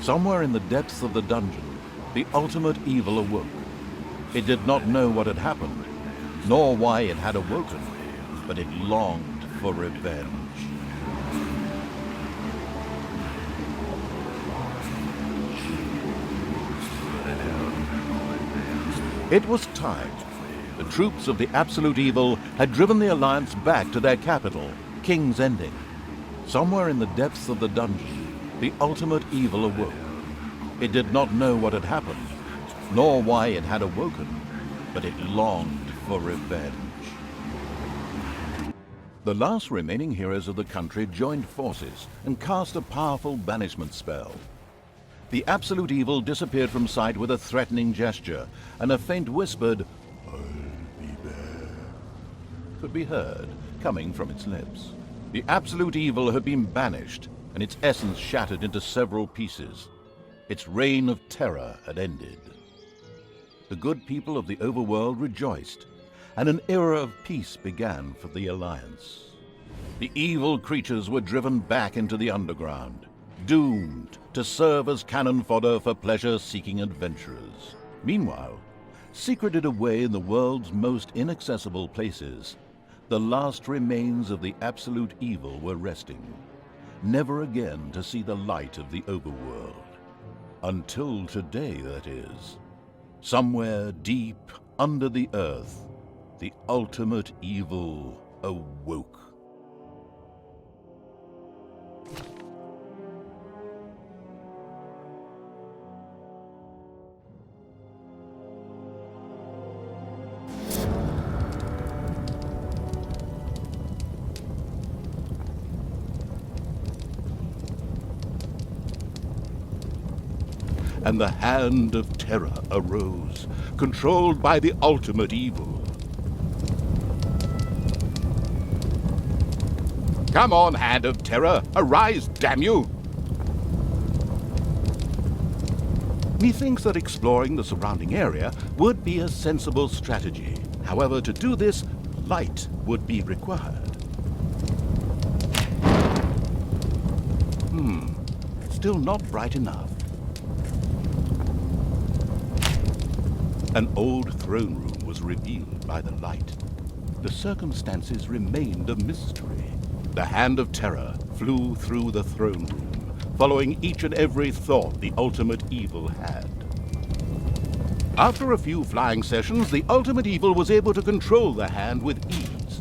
Somewhere in the depths of the dungeon, the ultimate evil awoke. It did not know what had happened, nor why it had awoken, but it longed for revenge. It was time. The troops of the Absolute Evil had driven the Alliance back to their capital, King's Ending. Somewhere in the depths of the dungeon, the ultimate evil awoke. It did not know what had happened, nor why it had awoken, but it longed for revenge. The last remaining heroes of the country joined forces and cast a powerful banishment spell. The Absolute Evil disappeared from sight with a threatening gesture, and a faint whispered, "I'll be there," could be heard coming from its lips. The Absolute Evil had been banished, and its essence shattered into several pieces. Its reign of terror had ended. The good people of the overworld rejoiced, and an era of peace began for the Alliance. The evil creatures were driven back into the underground, doomed to serve as cannon fodder for pleasure-seeking adventurers. Meanwhile, secreted away in the world's most inaccessible places, the last remains of the Absolute Evil were resting, never again to see the light of the overworld. Until today, that is. Somewhere deep under the earth, the ultimate evil awoke. And the Hand of Terror arose, controlled by the ultimate evil. Come on, Hand of Terror, arise, damn you! Methinks that exploring the surrounding area would be a sensible strategy. However, to do this, light would be required. Still not bright enough. An old throne room was revealed by the light. The circumstances remained a mystery. The Hand of Terror flew through the throne room, following each and every thought the ultimate evil had. After a few flying sessions, the ultimate evil was able to control the hand with ease.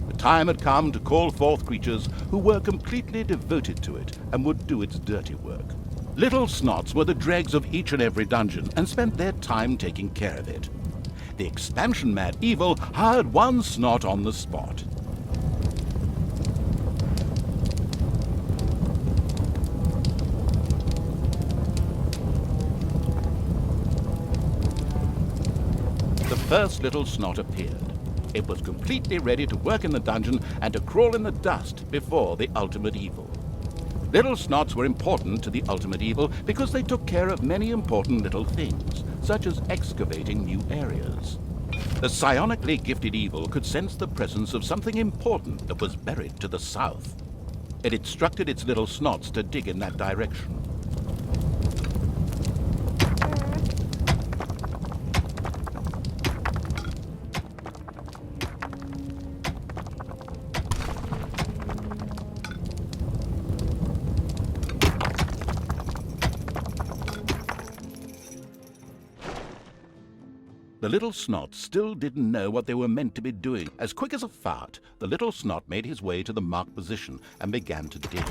The time had come to call forth creatures who were completely devoted to it and would do its dirty work. Little Snots were the dregs of each and every dungeon and spent their time taking care of it. The expansion-mad evil hired one Snot on the spot. The first Little Snot appeared. It was completely ready to work in the dungeon and to crawl in the dust before the ultimate evil. Little Snots were important to the ultimate evil because they took care of many important little things, such as excavating new areas. The psionically gifted evil could sense the presence of something important that was buried to the south. It instructed its Little Snots to dig in that direction. The Little Snot still didn't know what they were meant to be doing. As quick as a fart, the Little Snot made his way to the marked position and began to dig.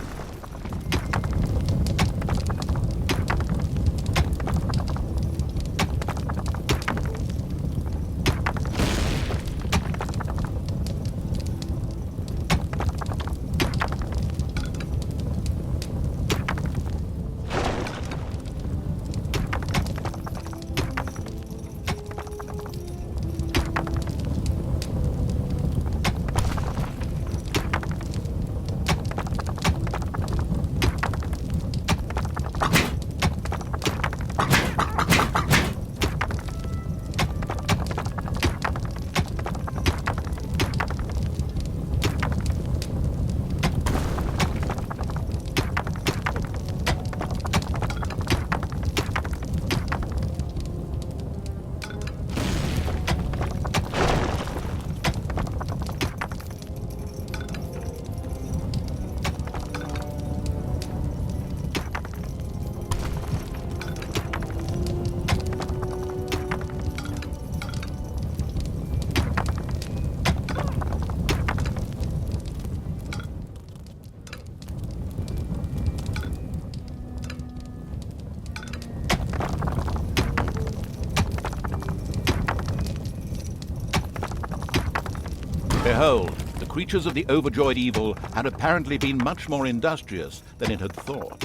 Behold, the creatures of the overjoyed evil had apparently been much more industrious than it had thought.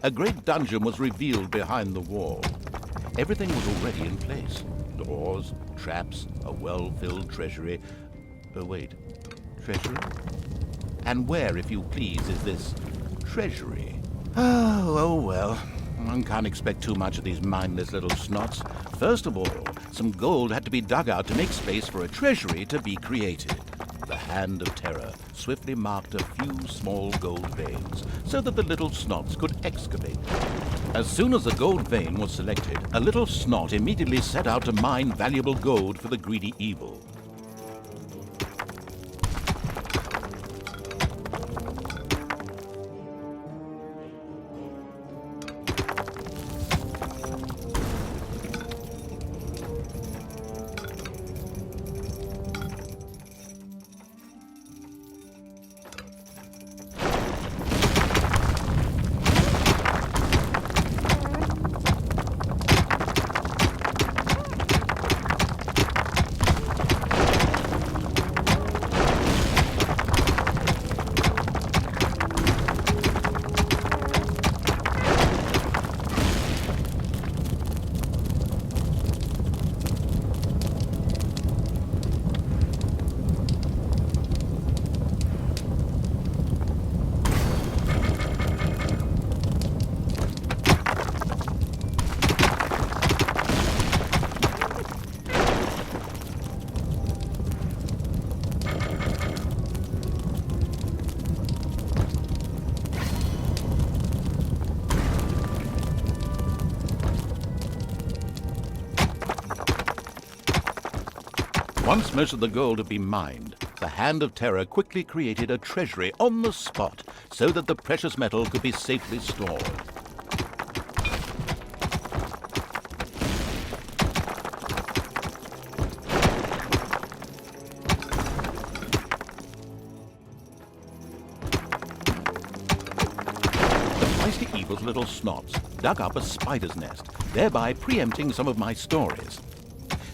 A great dungeon was revealed behind the wall. Everything was already in place. Doors, traps, a well-filled treasury. Oh, wait. Treasury? And where, if you please, is this treasury? Oh, well. One can't expect too much of these mindless little snots. First of all, some gold had to be dug out to make space for a treasury to be created. The Hand of Terror swiftly marked a few small gold veins so that the little snots could excavate them. As soon as a gold vein was selected, a little snot immediately set out to mine valuable gold for the greedy evil. Once most of the gold had been mined, the Hand of Terror quickly created a treasury on the spot so that the precious metal could be safely stored. The feisty evil's little snots dug up a spider's nest, thereby preempting some of my stories.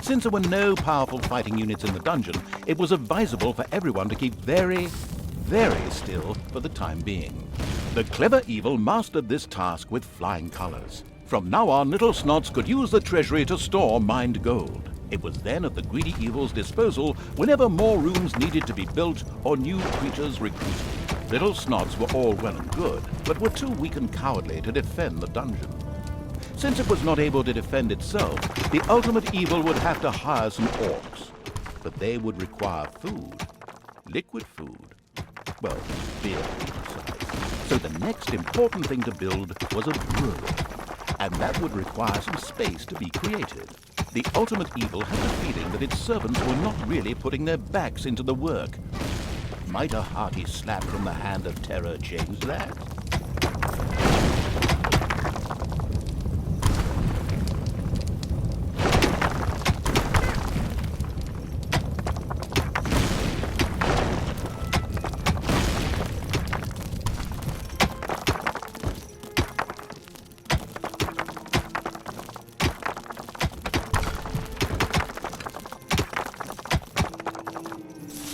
Since there were no powerful fighting units in the dungeon, it was advisable for everyone to keep very, very still for the time being. The clever evil mastered this task with flying colors. From now on, little snots could use the treasury to store mined gold. It was then at the greedy evil's disposal whenever more rooms needed to be built or new creatures recruited. Little snots were all well and good, but were too weak and cowardly to defend the dungeon. Since it was not able to defend itself, the ultimate evil would have to hire some orcs. But they would require food. Liquid food. Well, beer, to be precise. So the next important thing to build was a brewery. And that would require some space to be created. The ultimate evil had the feeling that its servants were not really putting their backs into the work. Might a hearty slap from the Hand of Terror change that?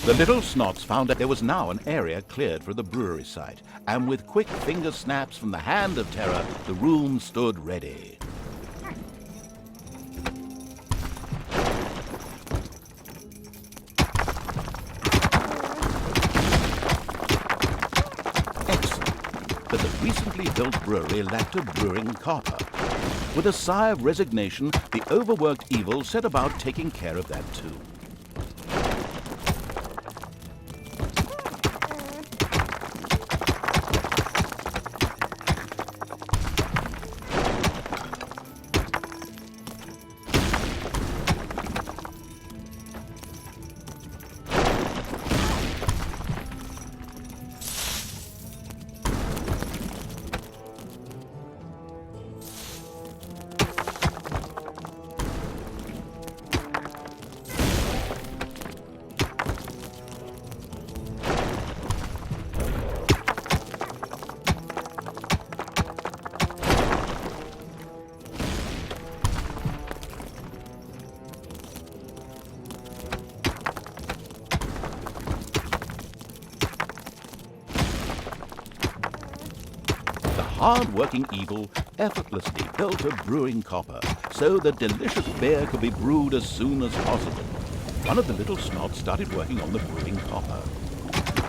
The little snots found that there was now an area cleared for the brewery site, and with quick finger snaps from the Hand of Terror, the room stood ready. Excellent, but the recently built brewery lacked a brewing copper. With a sigh of resignation, the overworked evil set about taking care of that too. hard-working evil effortlessly built a brewing copper so that delicious beer could be brewed as soon as possible. One of the little snots started working on the brewing copper.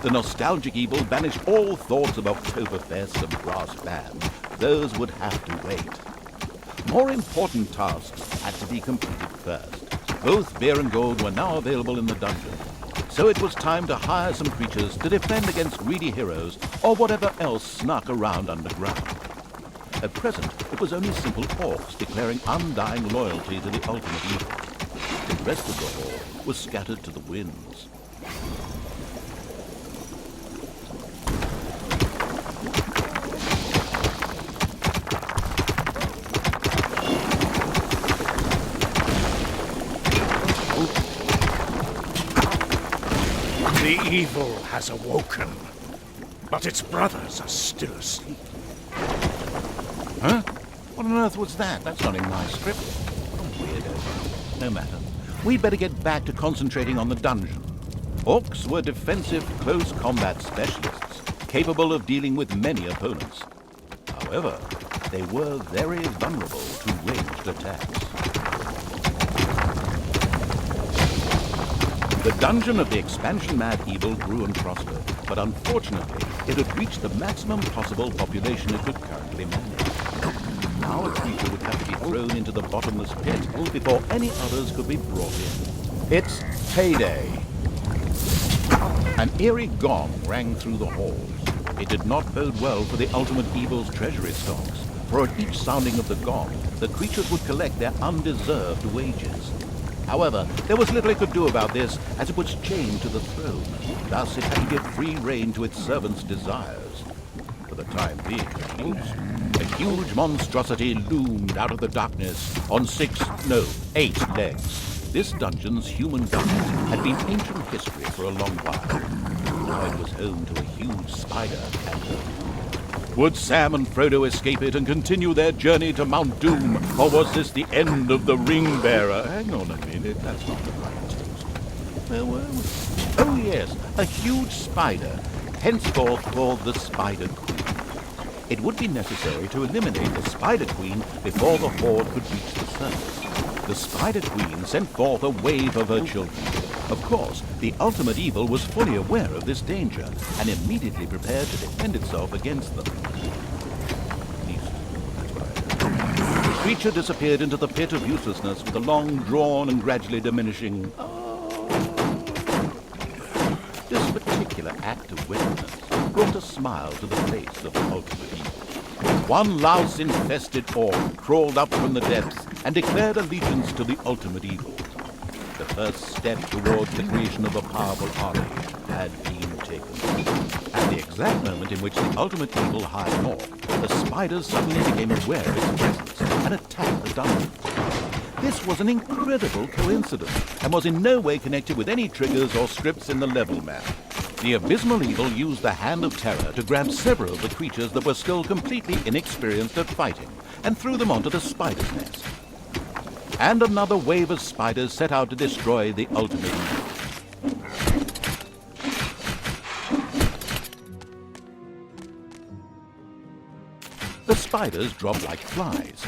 The nostalgic evil banished all thoughts of Oktoberfest and brass bands. Those would have to wait. More important tasks had to be completed first. Both beer and gold were now available in the dungeon, so it was time to hire some creatures to defend against greedy heroes or whatever else snuck around underground. At present, it was only simple orcs declaring undying loyalty to the ultimate evil. The rest of the horde was scattered to the winds. The evil has awoken, but its brothers are still asleep. Huh? What on earth was that? That's not in my script. Oh, weirdo. No matter. We'd better get back to concentrating on the dungeon. Orcs were defensive, close combat specialists, capable of dealing with many opponents. However, they were very vulnerable to ranged attacks. The dungeon of the expansion-mad evil grew and prospered, but unfortunately, it had reached the maximum possible population it could currently manage. Now a creature would have to be thrown into the bottomless pit before any others could be brought in. It's payday. An eerie gong rang through the halls. It did not bode well for the ultimate evil's treasury stocks, for at each sounding of the gong, the creatures would collect their undeserved wages. However, there was little it could do about this, as it was chained to the throne. Thus, it had to give free rein to its servants' desires. For the time being, at least, a huge monstrosity loomed out of the darkness on 8 legs. This dungeon's human guards had been ancient history for a long while. Now it was home to a huge spider panther. Would Sam and Frodo escape it and continue their journey to Mount Doom, or was this the end of the Ring Bearer? Hang on a minute, that's not the right toast. Where were we? Oh yes, a huge spider, henceforth called the Spider Queen. It would be necessary to eliminate the Spider Queen before the Horde could reach the surface. The Spider Queen sent forth a wave of her children. Of course, the ultimate evil was fully aware of this danger and immediately prepared to defend itself against them. At least, that's what I heard. The creature disappeared into the pit of uselessness with a long, drawn, and gradually diminishing This particular act of wickedness brought a smile to the face of the ultimate evil. One louse-infested orc crawled up from the depths and declared allegiance to the ultimate evil. The first step towards the creation of a powerful army had been taken. At the exact moment in which the ultimate evil hired an orc, the spiders suddenly became aware of its presence and attacked the dungeon. This was an incredible coincidence and was in no way connected with any triggers or scripts in the level map. The abysmal evil used the Hand of Terror to grab several of the creatures that were still completely inexperienced at fighting and threw them onto the spider's nest. And another wave of spiders set out to destroy the ultimate evil. The spiders dropped like flies.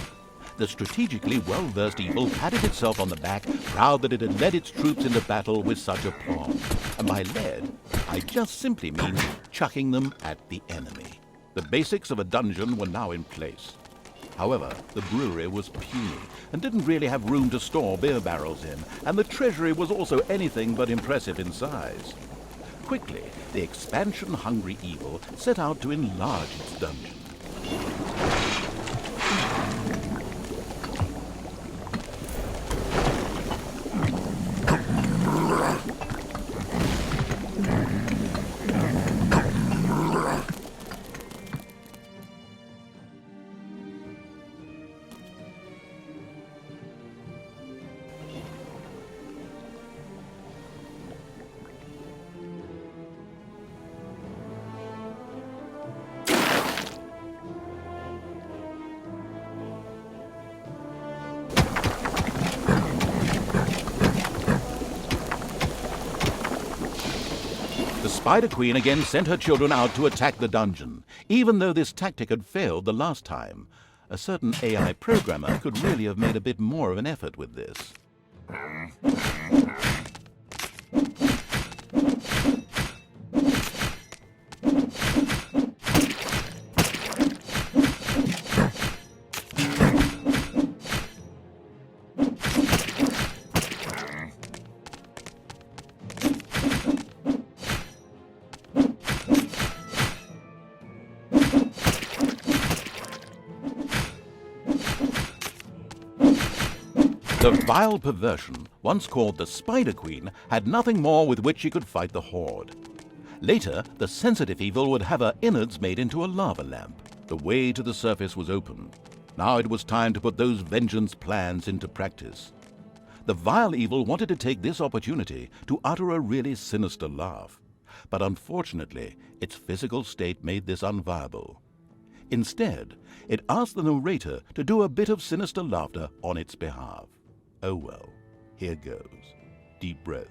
The strategically well-versed evil patted itself on the back, proud that it had led its troops into battle with such aplomb. And by led, I just simply mean chucking them at the enemy. The basics of a dungeon were now in place. However, the brewery was puny and didn't really have room to store beer barrels in, and the treasury was also anything but impressive in size. Quickly, the expansion-hungry evil set out to enlarge its dungeon. Spider Queen again sent her children out to attack the dungeon, even though this tactic had failed the last time. A certain AI programmer could really have made a bit more of an effort with this. The vile perversion, once called the Spider Queen, had nothing more with which she could fight the Horde. Later, the sensitive evil would have her innards made into a lava lamp. The way to the surface was open. Now it was time to put those vengeance plans into practice. The vile evil wanted to take this opportunity to utter a really sinister laugh. But unfortunately, its physical state made this unviable. Instead, it asked the narrator to do a bit of sinister laughter on its behalf. Oh well, here goes. Deep breath.